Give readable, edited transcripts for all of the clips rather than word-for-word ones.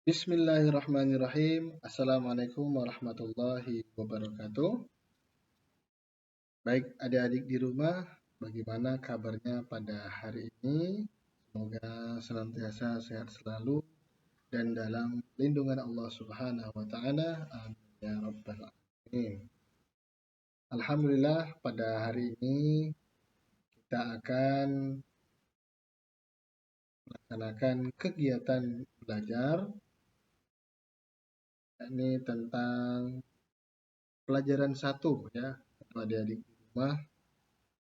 Bismillahirrahmanirrahim. Assalamualaikum warahmatullahi wabarakatuh. Baik adik-adik di rumah, bagaimana kabarnya pada hari ini? Semoga senantiasa sehat selalu dan dalam lindungan Allah Subhanahu wa taala. Amin ya rabbal alamin. Alhamdulillah pada hari ini kita akan melaksanakan kegiatan belajar yakni tentang pelajaran 1 ya, untuk adik-adik di rumah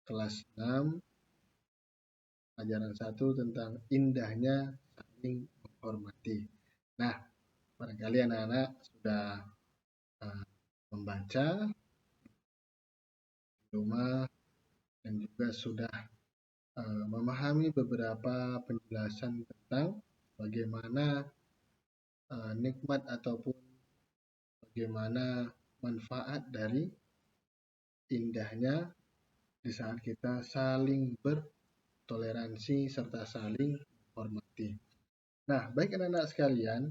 kelas 6, pelajaran 1 tentang indahnya saling menghormati. Nah, barangkali anak-anak sudah membaca di rumah dan juga sudah memahami beberapa penjelasan tentang bagaimana nikmat ataupun bagaimana manfaat dari indahnya di saat kita saling bertoleransi serta saling menghormati. Nah, baik anak-anak sekalian,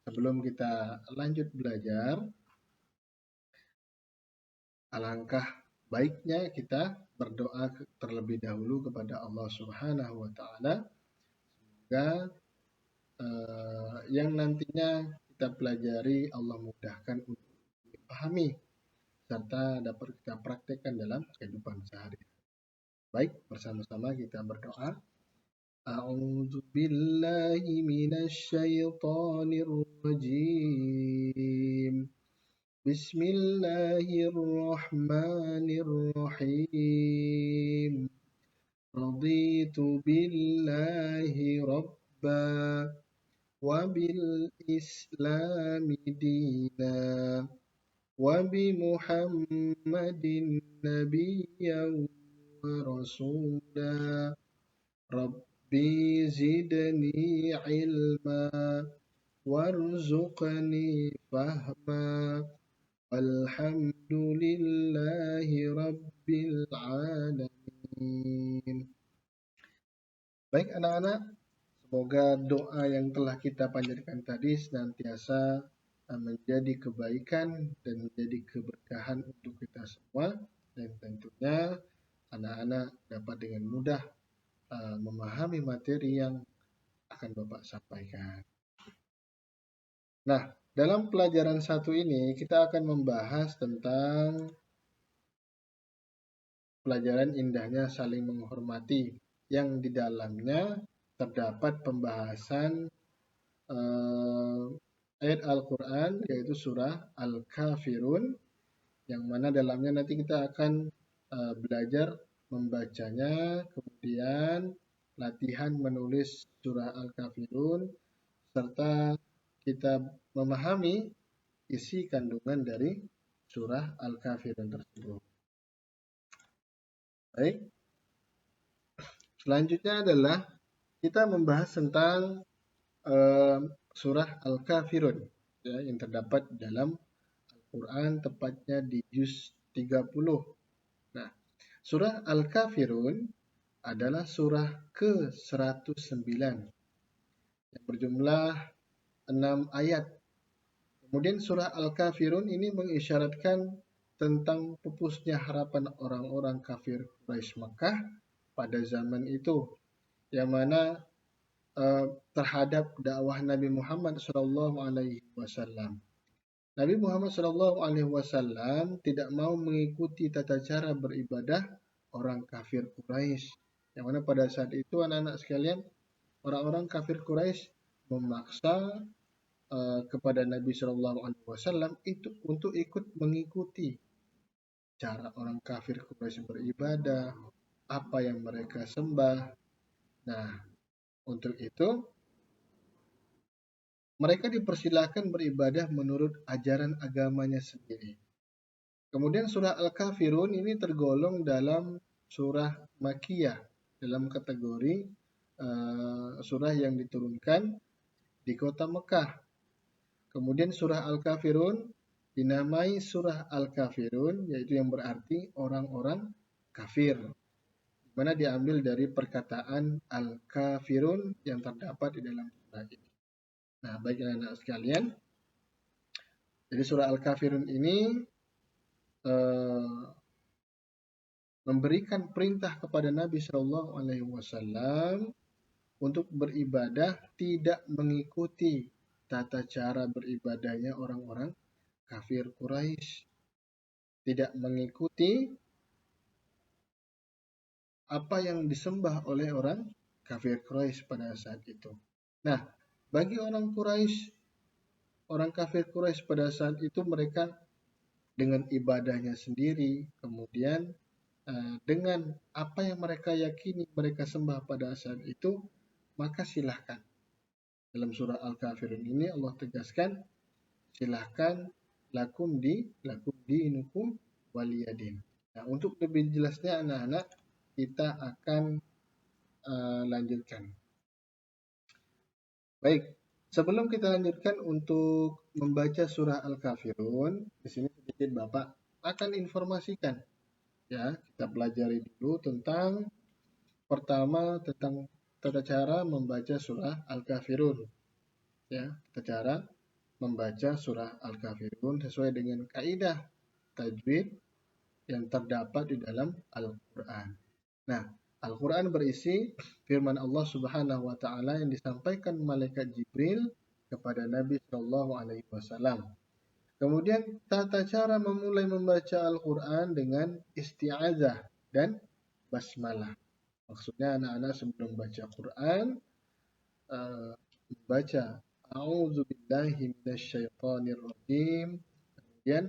sebelum kita lanjut belajar, alangkah baiknya kita berdoa terlebih dahulu kepada Allah Subhanahu wa taala semoga yang nantinya kita pelajari Allah mudahkan untuk dipahami serta dapat kita praktekkan dalam kehidupan sehari-hari. Baik, bersama-sama kita berdoa. A'udzu billahi minasy syaithanir rajim. Bismillahirrahmanirrahim. Raditu billahi rabba wa bil islami dina wa bi Muhammadin nabiyyan wa rasula. Rabbi zidni ilma warzuqni fahma. Alhamdulillahi rabbil alamin. Baik anak-anak, semoga doa yang telah kita panjatkan tadi senantiasa menjadi kebaikan dan menjadi keberkahan untuk kita semua, dan tentunya anak-anak dapat dengan mudah memahami materi yang akan Bapak sampaikan. Nah, dalam pelajaran 1 ini kita akan membahas tentang pelajaran indahnya saling menghormati yang di dalamnya terdapat pembahasan ayat Al-Quran yaitu surah Al-Kafirun, yang mana dalamnya nanti kita akan belajar membacanya, kemudian latihan menulis surah Al-Kafirun, serta kita memahami isi kandungan dari surah Al-Kafirun tersebut. Baik, selanjutnya adalah kita membahas tentang surah Al-Kafirun ya, yang terdapat dalam Al-Quran, tepatnya di juz 30. Nah, surah Al-Kafirun adalah surah ke-109 yang berjumlah 6 ayat. Kemudian surah Al-Kafirun ini mengisyaratkan tentang pupusnya harapan orang-orang kafir Quraisy Makkah pada zaman itu, yang mana terhadap dakwah Nabi Muhammad SAW. Nabi Muhammad SAW tidak mau mengikuti tata cara beribadah orang kafir Quraisy, yang mana pada saat itu anak-anak sekalian, orang-orang kafir Quraisy memaksa kepada Nabi SAW itu untuk ikut mengikuti cara orang kafir Quraisy beribadah, apa yang mereka sembah. Nah, untuk itu mereka dipersilahkan beribadah menurut ajaran agamanya sendiri. Kemudian surah Al-Kafirun ini tergolong dalam surah Makkiyah, dalam kategori surah yang diturunkan di kota Mekah. Kemudian surah Al-Kafirun dinamai surah Al-Kafirun, yaitu yang berarti orang-orang kafir, di mana diambil dari perkataan Al-Kafirun yang terdapat di dalam surah ini. Nah, baik anak-anak sekalian, jadi surah Al-Kafirun ini memberikan perintah kepada Nabi Shallallahu Alaihi Wasallam untuk beribadah tidak mengikuti tata cara beribadahnya orang-orang kafir Quraisy, tidak mengikuti apa yang disembah oleh orang kafir Quraisy pada saat itu. Nah, bagi orang Quraisy, orang kafir Quraisy pada saat itu mereka dengan ibadahnya sendiri, kemudian dengan apa yang mereka yakini mereka sembah pada saat itu, maka silahkan. Dalam surah Al-Kafirun ini Allah tegaskan, silahkan lakum dinukum waliyadin. Nah, untuk lebih jelasnya anak-anak, kita akan lanjutkan. Baik, sebelum kita lanjutkan untuk membaca surah Al-Kafirun, di sini sedikit Bapak akan informasikan. Ya, kita pelajari dulu tentang pertama tentang tata cara membaca surah Al-Kafirun. Ya, tata cara membaca surah Al-Kafirun sesuai dengan kaidah tajwid yang terdapat di dalam Al-Quran. Nah, Al-Quran berisi firman Allah Subhanahu wa Ta'ala yang disampaikan malaikat Jibril kepada Nabi Shallallahu Alaihi Wasallam. Kemudian tata cara memulai membaca Al-Quran dengan isti'azah dan basmalah. Maksudnya anak-anak sebelum baca Quran membaca A'udzubillahi minasyaitonirrajim, kemudian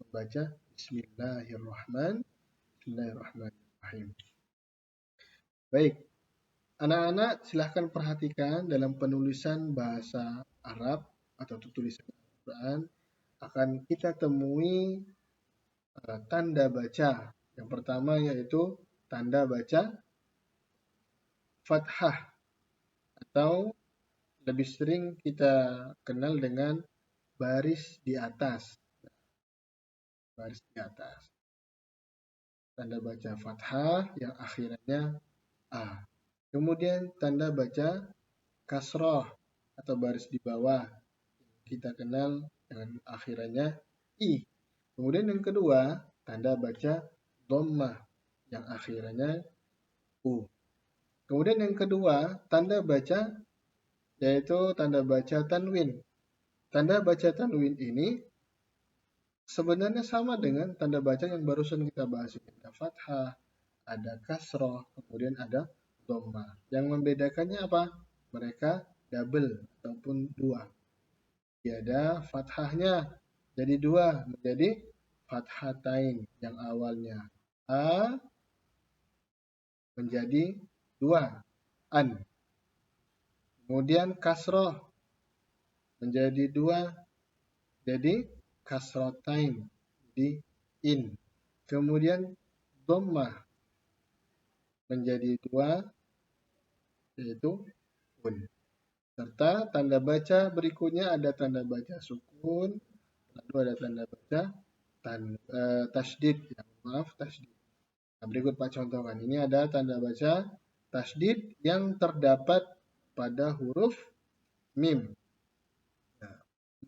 membaca Bismillahirrahmanirrahim. Baik, anak-anak silahkan perhatikan dalam penulisan bahasa Arab atau tulisan Al-Quran akan kita temui tanda baca. Yang pertama yaitu tanda baca fathah atau lebih sering kita kenal dengan baris di atas. Baris di atas. Tanda baca fathah yang akhirannya A. Kemudian tanda baca kasroh atau baris di bawah. Kita kenal dengan akhirannya I. Kemudian yang kedua, tanda baca dhammah yang akhirannya U. Kemudian yang kedua, tanda baca yaitu tanda baca tanwin. Tanda baca tanwin ini sebenarnya sama dengan tanda baca yang barusan kita bahas. Ada fathah, ada kasroh, kemudian ada dhammah. Yang membedakannya apa? Mereka double ataupun dua. Ada fathahnya jadi dua menjadi fathatain yang awalnya A menjadi dua an. Kemudian kasroh menjadi dua jadi kasrotain di in. Kemudian dhammah menjadi dua yaitu un. Serta tanda baca berikutnya ada tanda baca sukun, lalu ada tanda baca tasdid. Ya, maaf, tasdid. Nah, berikut Pak contohkan. Ini ada tanda baca tasdid yang terdapat pada huruf mim. Nah,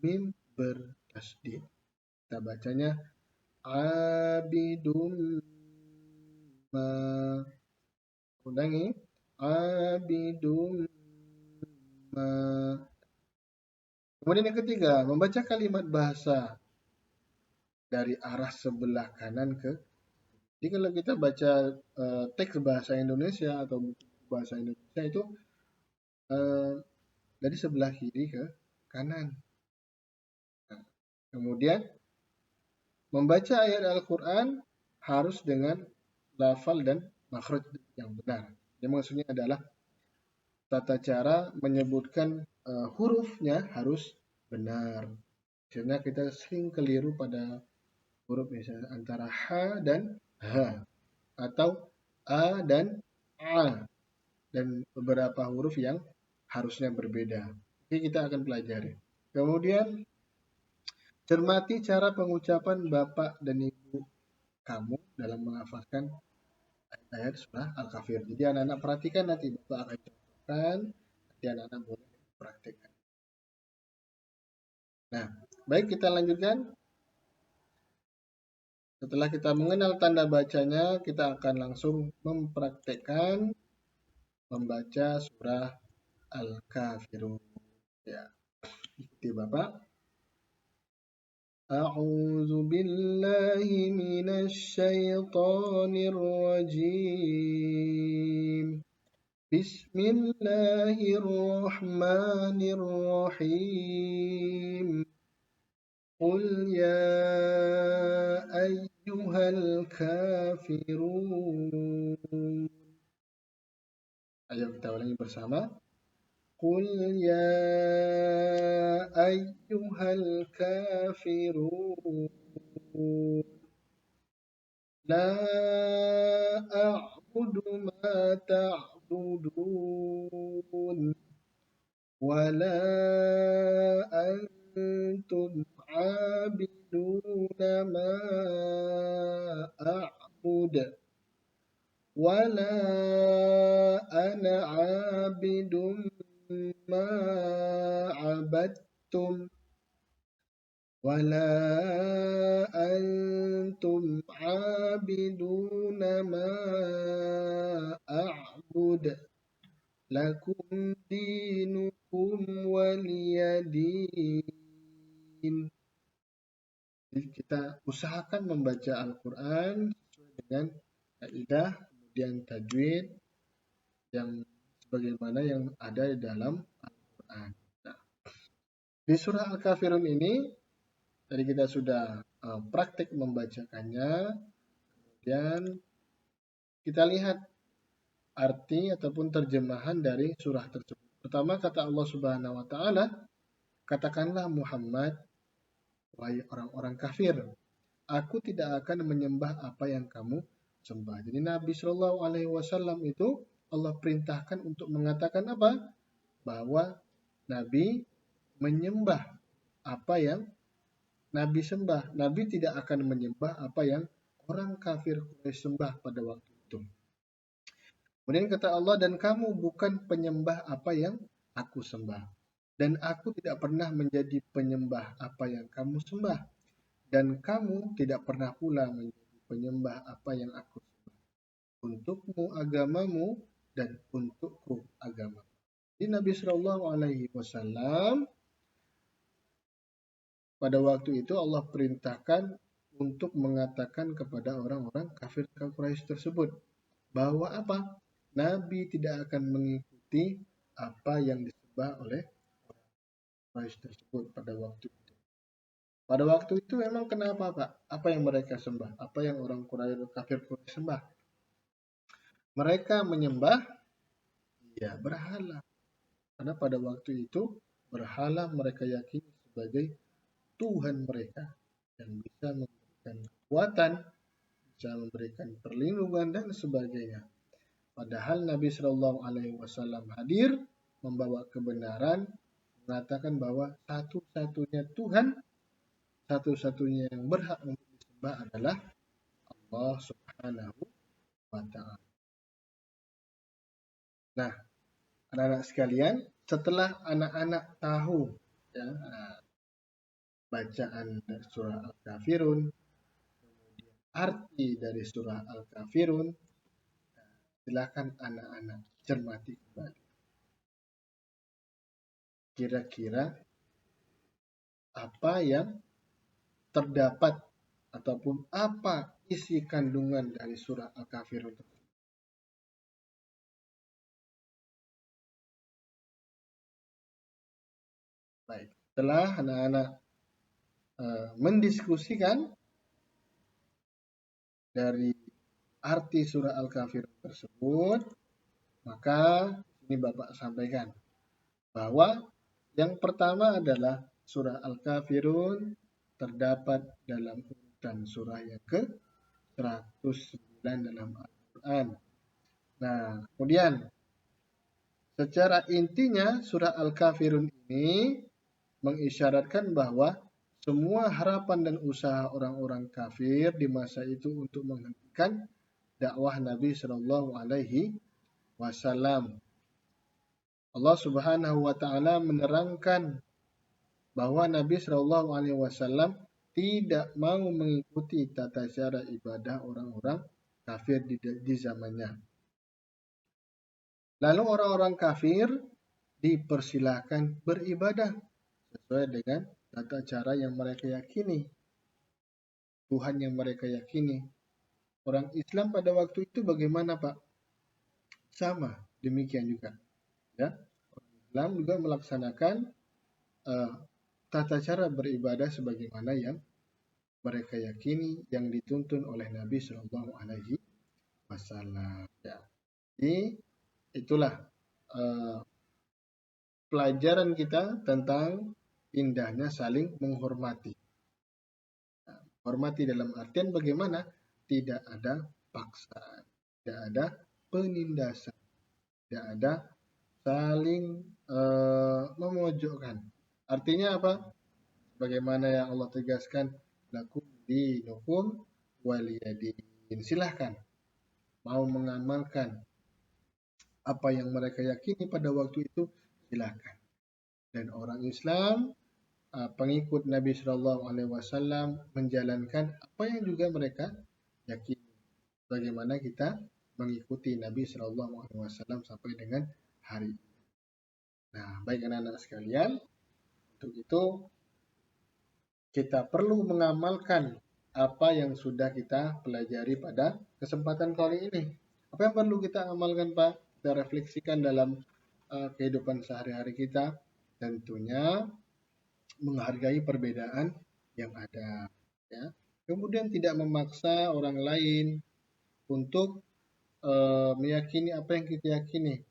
mim bertasdid. Kita bacanya abidum ma. Ulangi. Abidum ma. Kemudian yang ketiga, membaca kalimat bahasa dari arah sebelah kanan ke. Jadi kalau kita baca teks bahasa Indonesia atau buku bahasa Indonesia itu dari sebelah kiri ke kanan. Nah, kemudian membaca ayat Al-Quran harus dengan lafal dan makhraj yang benar. Yang maksudnya adalah tata cara menyebutkan hurufnya harus benar. Karena kita sering keliru pada huruf misalnya antara H dan H atau A dan A dan beberapa huruf yang harusnya berbeda. Jadi kita akan pelajari. Kemudian cermati cara pengucapan Bapak dan Ibu kamu dalam menghafalkan ayat-ayat surah Al-Kafir. Jadi anak-anak perhatikan nanti Bapak akan contohkan, nanti anak-anak boleh praktekkan. Nah, baik kita lanjutkan. Setelah kita mengenal tanda bacanya, kita akan langsung mempraktekkan membaca surah Al-Kafirun. Ya, ikuti Bapak. أعوذ بالله من الشيطان الرجيم بسم الله الرحمن الرحيم قل يا أيها الكافرون. Ayo kita ulangi bersama. قل يا أيها الكافرون لا أعبد ما تعبدون ولا أنتم عابدون ما أعبد ولا أنا عابد ما عبدتم ولا أنتم عابدون ما أعبد لكم دينكم ولي دين. Jadi kita usahakan membaca Al-Quran sesuai dengan kaidah, kemudian tajwid yang sebagaimana yang ada di dalam Al-Quran. Nah, di surah Al-Kafirun ini tadi kita sudah praktik membacakannya, kemudian kita lihat arti ataupun terjemahan dari surah tersebut. Pertama kata Allah Subhanahu wa taala, katakanlah Muhammad, wahai orang-orang kafir, aku tidak akan menyembah apa yang kamu sembah. Jadi Nabi Shallallahu alaihi wasallam itu Allah perintahkan untuk mengatakan apa? Bahwa Nabi menyembah apa yang Nabi sembah. Nabi tidak akan menyembah apa yang orang kafir Quraisy sembah pada waktu itu. Kemudian kata Allah, dan kamu bukan penyembah apa yang aku sembah. Dan aku tidak pernah menjadi penyembah apa yang kamu sembah. Dan kamu tidak pernah pula menjadi penyembah apa yang aku sembah. Untukmu agamamu dan untukku agama. Jadi Nabi Shallallahu alaihi wasallam pada waktu itu Allah perintahkan untuk mengatakan kepada orang-orang kafir Quraisy tersebut bahwa apa? Nabi tidak akan mengikuti apa yang disembah oleh Quraisy tersebut pada waktu itu. Pada waktu itu memang kenapa Pak? Apa yang mereka sembah? Apa yang orang Quraisy kafir Quraisy sembah? Mereka menyembah ya berhala. Karena pada waktu itu berhala mereka yakini sebagai Tuhan mereka yang bisa memberikan kekuatan, bisa memberikan perlindungan dan sebagainya. Padahal Nabi Shallallahu Alaihi Wasallam hadir membawa kebenaran, mengatakan bahwa satu-satunya Tuhan, satu-satunya yang berhak untuk disembah adalah Allah Subhanahu wa Ta'ala. Nah, anak-anak sekalian, setelah anak-anak tahu ya, bacaan dari surah Al-Kafirun, kemudian arti dari surah Al-Kafirun, silakan anak-anak cermati kembali. Kira-kira apa yang terdapat ataupun apa isi kandungan dari surah Al-Kafirun tersebut. Baik, setelah anak-anak mendiskusikan dari arti surah Al-Kafirun tersebut, maka ini Bapak sampaikan bahwa yang pertama adalah surah Al-Kafirun terdapat dalam urutan surah yang ke-109 dalam Al-Quran. Nah, kemudian secara intinya surah Al-Kafirun ini mengisyaratkan bahwa semua harapan dan usaha orang-orang kafir di masa itu untuk menghentikan dakwah Nabi Shallallahu Alaihi Wasallam. Allah Subhanahu Wa Taala menerangkan bahwa Nabi Shallallahu Alaihi Wasallam tidak mau mengikuti tata cara ibadah orang-orang kafir di zamannya. Lalu orang-orang kafir dipersilahkan beribadah sesuai dengan tata cara yang mereka yakini, Tuhan yang mereka yakini. Orang Islam pada waktu itu bagaimana, Pak? Sama, demikian juga. Ya, orang Islam juga melaksanakan uh, tata cara beribadah sebagaimana yang mereka yakini, yang dituntun oleh Nabi Shallallahu Alaihi Wasallam. Ya. Jadi itulah uh, pelajaran kita tentang indahnya saling menghormati. Hormati dalam artian bagaimana? Tidak ada paksaan, tidak ada penindasan, tidak ada saling memojokkan. Artinya apa? Bagaimana yang Allah tegaskan, lakum dinukum waliyadin. Silahkan mau mengamalkan apa yang mereka yakini pada waktu itu, silahkan. Dan orang Islam pengikut Nabi Shallallahu Alaihi Wasallam menjalankan apa yang juga mereka yakini. Bagaimana kita mengikuti Nabi Shallallahu Alaihi Wasallam sampai dengan hari ini. Nah, baik anak-anak sekalian, untuk itu kita perlu mengamalkan apa yang sudah kita pelajari pada kesempatan kali ini. Apa yang perlu kita amalkan, Pak? Kita refleksikan dalam kehidupan sehari-hari kita. Tentunya menghargai perbedaan yang ada. Ya. Kemudian tidak memaksa orang lain untuk meyakini apa yang kita yakini.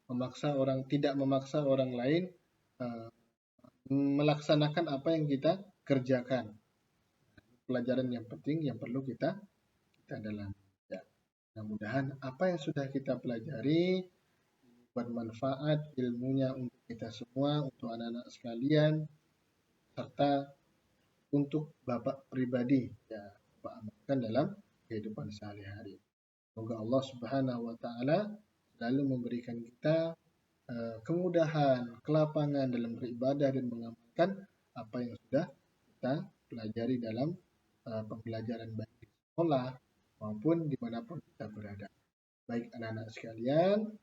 Tidak memaksa orang lain melaksanakan apa yang kita kerjakan. Pelajaran yang penting yang perlu kita dalami. Ya. Mudah-mudahan apa yang sudah kita pelajari bermanfaat ilmunya untuk kita semua, untuk anak-anak sekalian, serta untuk Bapak pribadi, ya, Bapak amalkan dalam kehidupan sehari-hari. Semoga Allah Subhanahu wa taala selalu memberikan kita kemudahan, kelapangan dalam beribadah dan mengamalkan apa yang sudah kita pelajari dalam pembelajaran baik di sekolah maupun dimanapun kita berada. Baik anak-anak sekalian,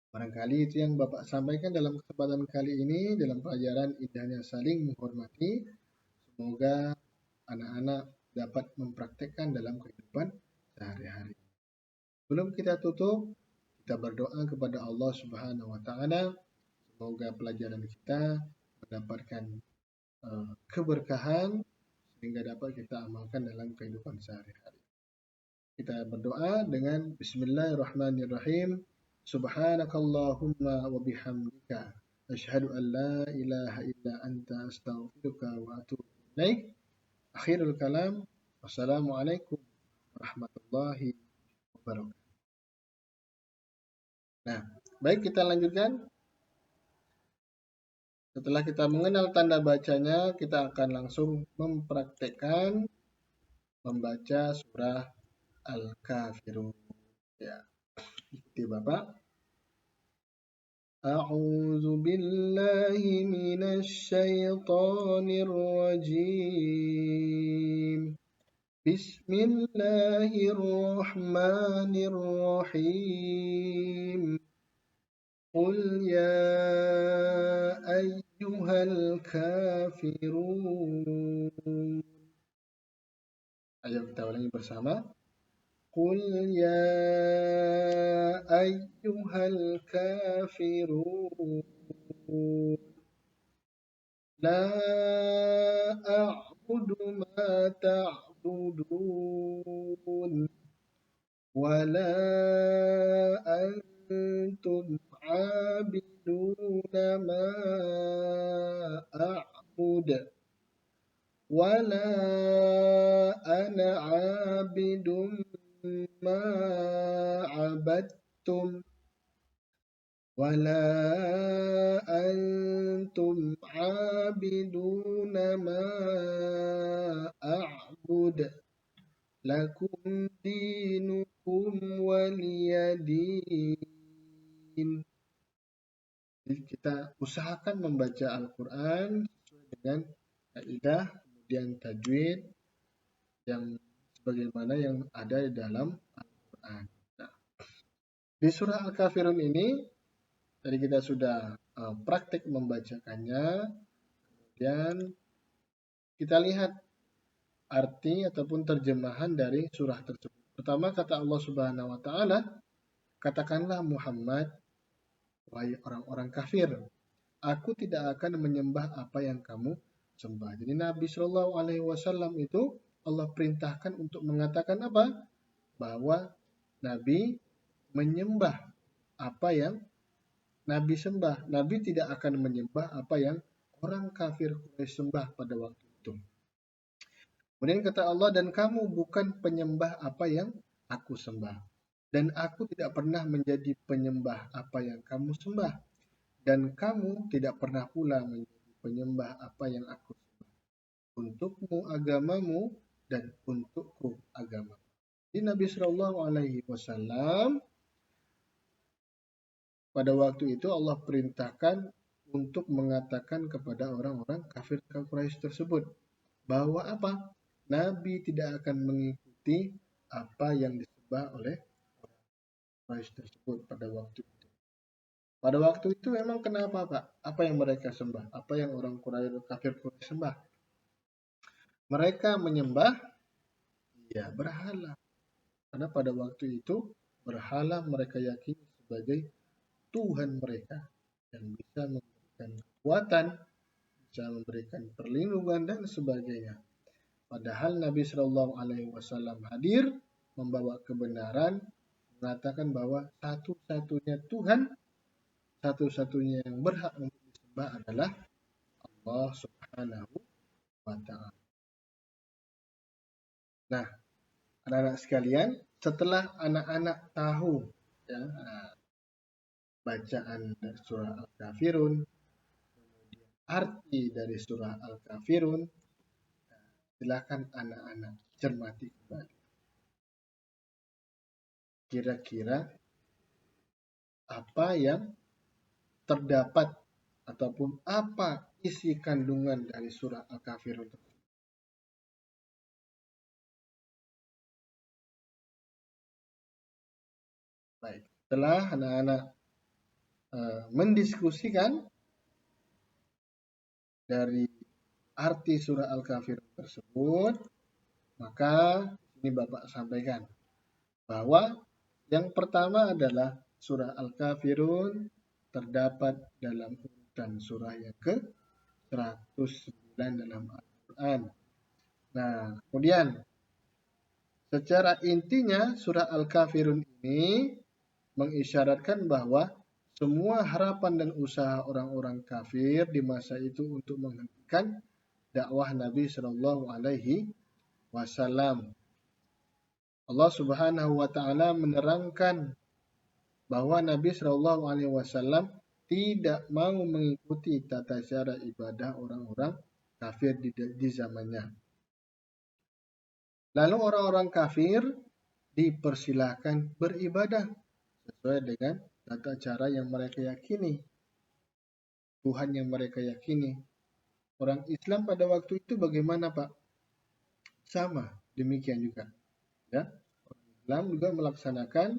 barangkali itu yang Bapak sampaikan dalam kesempatan kali ini dalam pelajaran indahnya saling menghormati. Semoga anak-anak dapat mempraktekkan dalam kehidupan sehari-hari. Sebelum kita tutup, kita berdoa kepada Allah Subhanahu wa taala. Semoga pelajaran kita mendapatkan keberkahan sehingga dapat kita amalkan dalam kehidupan sehari-hari. Kita berdoa dengan Bismillahirrahmanirrahim. Subhanakallahumma wa bihamdika asyhadu an la ilaha illa anta astaghfiruka wa atubu ilaik. Akhirul kalam. Wassalamualaikum warahmatullahi wabarakatuh. Nah, baik kita lanjutkan. Setelah kita mengenal tanda bacanya, kita akan langsung mempraktekkan membaca surah Al-Kafirun. Ya, ikuti Bapak. A'udzu billahi minasy syaithanir rajim. Bismillahirrahmanirrahim. Qul ya ayyuhal kafirun. Ayo kita ulangi bersama. Qul ya ayyuhal kafirun. La a'budu ma ta'budun. Wala antum عابدون ما أعبد ولا أنا عابد ما عبدتم ولا أنتم عابدون ما أعبد لكم دينكم ولي دين Jadi kita usahakan membaca Al-Quran sesuai dengan kaidah, kemudian tajwid yang sebagaimana yang ada di dalam Al-Quran. Nah, di surah Al-Kafirun ini tadi kita sudah praktik membacakannya, kemudian kita lihat arti ataupun terjemahan dari surah tersebut. Pertama kata Allah Subhanahu wa taala, katakanlah Muhammad, wahai orang-orang kafir, aku tidak akan menyembah apa yang kamu sembah. Jadi Nabi Shallallahu Alaihi Wasallam itu Allah perintahkan untuk mengatakan apa? Bahwa Nabi menyembah apa yang Nabi sembah. Nabi tidak akan menyembah apa yang orang kafir Quraisy sembah pada waktu itu. Kemudian kata Allah, dan kamu bukan penyembah apa yang aku sembah. Dan aku tidak pernah menjadi penyembah apa yang kamu sembah. Dan kamu tidak pernah pula menjadi penyembah apa yang aku sembah. Untukmu agamamu dan untukku agama. Di Nabi Shallallahu Alaihi Wasallam pada waktu itu Allah perintahkan untuk mengatakan kepada orang-orang kafir Quraisy tersebut bahwa apa? Nabi tidak akan mengikuti apa yang disembah oleh Quraisy tersebut pada waktu itu. Pada waktu itu memang kenapa Pak? Apa yang mereka sembah? Apa yang orang Quraisy kafir Quraisy sembah? Mereka menyembah ya berhala. Karena pada waktu itu berhala mereka yakini sebagai Tuhan mereka yang bisa memberikan kekuatan, bisa memberikan perlindungan dan sebagainya. Padahal Nabi Shallallahu Alaihi Wasallam hadir membawa kebenaran, mengatakan bahwa satu-satunya Tuhan, satu-satunya yang berhak untuk disembah adalah Allah Subhanahu wa Ta'ala. Nah, anak-anak sekalian, setelah anak-anak tahu ya, bacaan surah Al-Kafirun, arti dari surah Al-Kafirun, silakan anak-anak cermati kembali. Kira-kira apa yang terdapat ataupun apa isi kandungan dari surah Al-Kafirun tersebut. Baik, setelah anak-anak mendiskusikan dari arti surah Al-Kafirun tersebut, maka ini Bapak sampaikan bahwa yang pertama adalah surah Al-Kafirun terdapat dalam urutan surah yang ke-109 dalam Al-Quran. Nah, kemudian secara intinya surah Al-Kafirun ini mengisyaratkan bahwa semua harapan dan usaha orang-orang kafir di masa itu untuk menghentikan dakwah Nabi Shallallahu Alaihi Wasallam. Allah Subhanahu Wa Taala menerangkan bahwa Nabi Shallallahu Alaihi Wasallam tidak mau mengikuti tata cara ibadah orang-orang kafir di zamannya. Lalu orang-orang kafir dipersilahkan beribadah sesuai dengan tata cara yang mereka yakini, Tuhan yang mereka yakini. Orang Islam pada waktu itu bagaimana Pak? Sama, demikian juga. Ya, orang Islam juga melaksanakan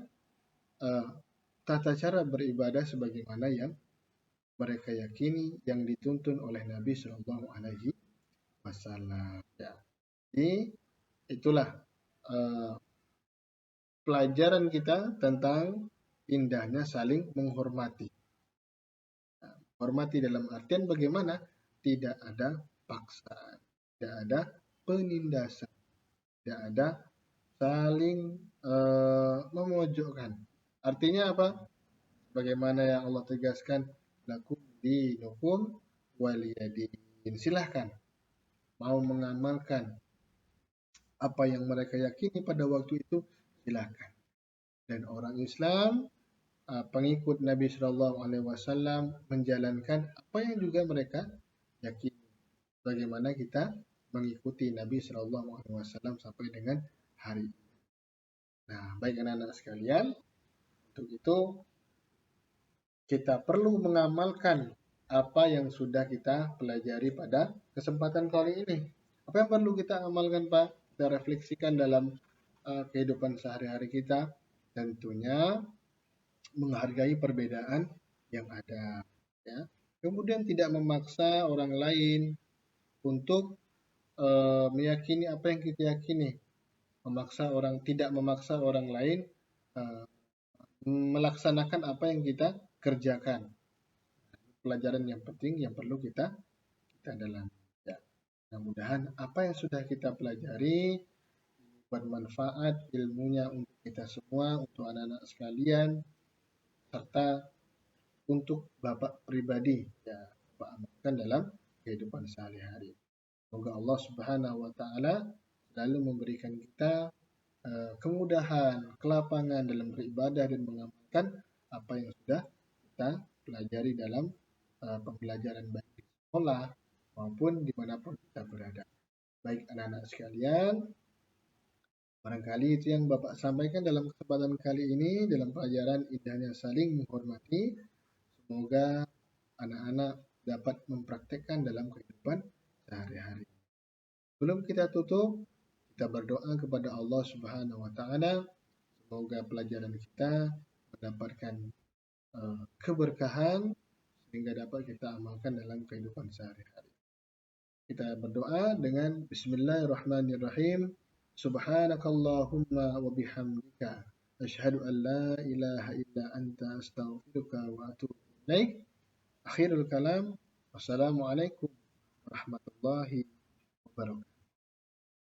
tata cara beribadah sebagaimana yang mereka yakini, yang dituntun oleh Nabi Shallallahu Alaihi Wasallam. Ya. Jadi itulah pelajaran kita tentang indahnya saling menghormati. Hormati dalam artian bagaimana? Tidak ada paksaan, tidak ada penindasan, tidak ada saling memojokkan. Artinya apa? Bagaimana yang Allah tegaskan, lakum dinukum waliyadin. Silahkan mau mengamalkan apa yang mereka yakini pada waktu itu, silahkan. Dan orang Islam pengikut Nabi Shallallahu Alaihi Wasallam menjalankan apa yang juga mereka yakini. Bagaimana kita mengikuti Nabi Shallallahu Alaihi Wasallam sampai dengan hari ini. Nah, baik anak-anak sekalian, untuk itu kita perlu mengamalkan apa yang sudah kita pelajari pada kesempatan kali ini. Apa yang perlu kita amalkan, Pak? Kita refleksikan dalam kehidupan sehari-hari kita. Tentunya menghargai perbedaan yang ada. Ya. Kemudian tidak memaksa orang lain untuk meyakini apa yang kita yakini. Tidak memaksa orang lain uh, melaksanakan apa yang kita kerjakan. Pelajaran yang penting yang perlu kita dalami. Ya. Mudah-mudahan apa yang sudah kita pelajari bermanfaat ilmunya untuk kita semua, untuk anak-anak sekalian, serta untuk Bapak pribadi, ya, Bapak amalkan dalam kehidupan sehari-hari. Semoga Allah Subhanahu wa taala selalu memberikan kita kemudahan, kelapangan dalam beribadah dan mengamalkan apa yang sudah kita pelajari dalam pembelajaran baik di sekolah maupun dimanapun kita berada. Baik anak-anak sekalian, barangkali itu yang Bapak sampaikan dalam kesempatan kali ini dalam pelajaran indahnya saling menghormati. Semoga anak-anak dapat mempraktekkan dalam kehidupan sehari-hari. Sebelum kita tutup, kita berdoa kepada Allah Subhanahu wa taala. Semoga pelajaran kita mendapatkan keberkahan sehingga dapat kita amalkan dalam kehidupan sehari-hari. Kita berdoa dengan Bismillahirrahmanirrahim. Subhanakallahumma wa bihamdika asyhadu an la ilaha illa anta astaghfiruka wa atubu ilaik. Akhirul kalam. Wassalamualaikum warahmatullahi wabarakatuh.